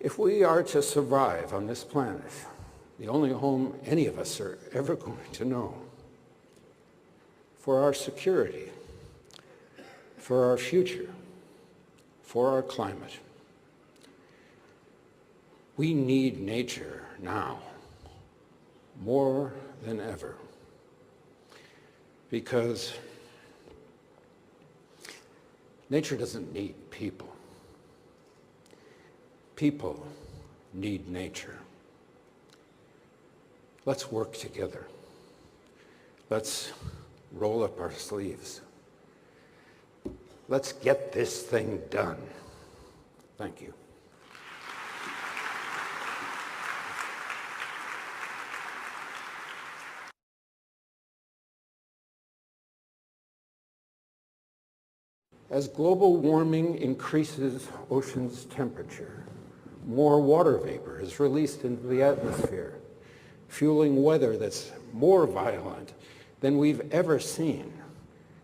If we are to survive on this planet, the only home any of us are ever going to know, for our security, for our future, for our climate, we need nature now more than ever, because nature doesn't need people. People need nature. Let's work together. Let's roll up our sleeves. Let's get this thing done. Thank you. As global warming increases ocean's temperature, more water vapor is released into the atmosphere, fueling weather that's more violent than we've ever seen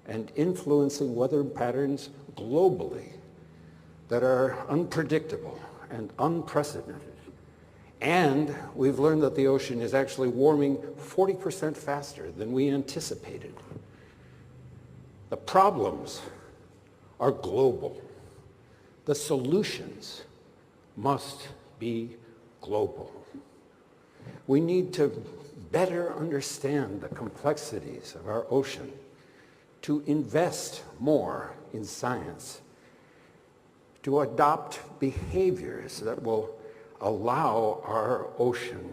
and influencing weather patterns globally that are unpredictable and unprecedented. And we've learned that the ocean is actually warming 40% faster than we anticipated. The problems are global. The solutions must be global. We need to better understand the complexities of our ocean, to invest more in science, to adopt behaviors that will allow our ocean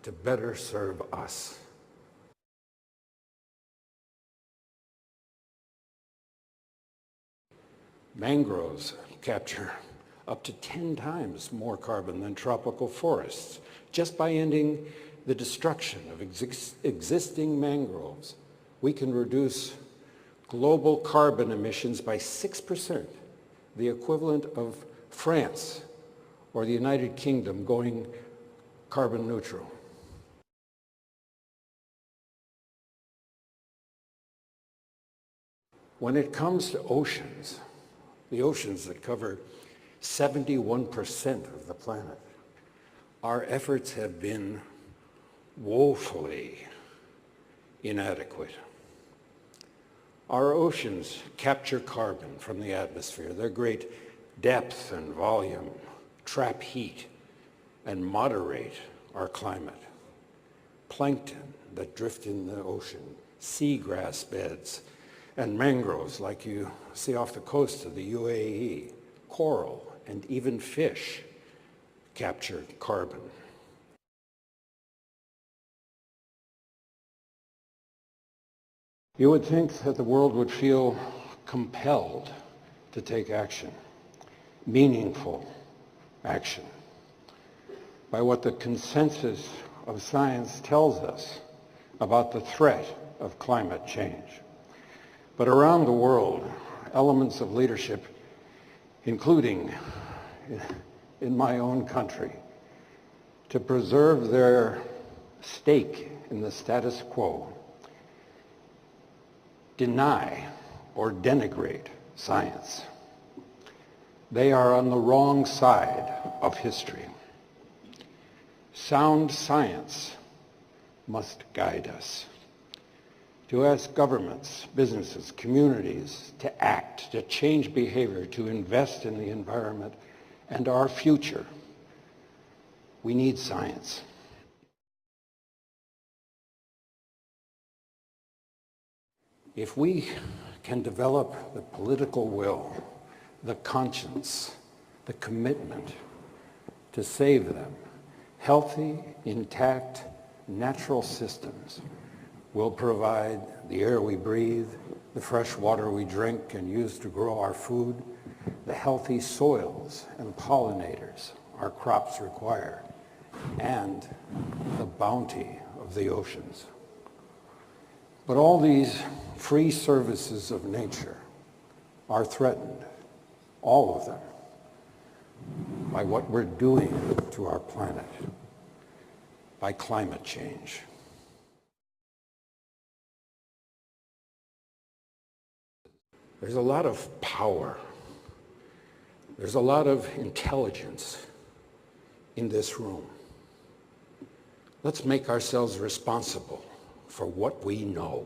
to better serve us. Mangroves capture up to 10 times more carbon than tropical forests. Just by ending the destruction of existing mangroves, we can reduce global carbon emissions by 6%, the equivalent of France or the United Kingdom going carbon neutral. When it comes to oceans, the oceans that cover 71% of the planet, our efforts have been woefully inadequate. Our oceans capture carbon from the atmosphere. Their great depth and volume trap heat and moderate our climate. Plankton that drift in the ocean, seagrass beds, and mangroves like you see off the coast of the UAE, coral, and even fish capture carbon. You would think that the world would feel compelled to take action, meaningful action, by what the consensus of science tells us about the threat of climate change. But around the world, elements of leadership, including in my own country, to preserve their stake in the status quo, deny or denigrate science. They are on the wrong side of history. Sound science must guide us. To ask governments, businesses, communities to act, to change behavior, to invest in the environment and our future, we need science. If we can develop the political will, the conscience, the commitment to save them, healthy, intact, natural systems will provide the air we breathe, the fresh water we drink and use to grow our food, the healthy soils and pollinators our crops require, and the bounty of the oceans. But all these free services of nature are threatened, all of them, by what we're doing to our planet, by climate change. There's a lot of power. There's a lot of intelligence in this room, let's make ourselves responsible for what we know.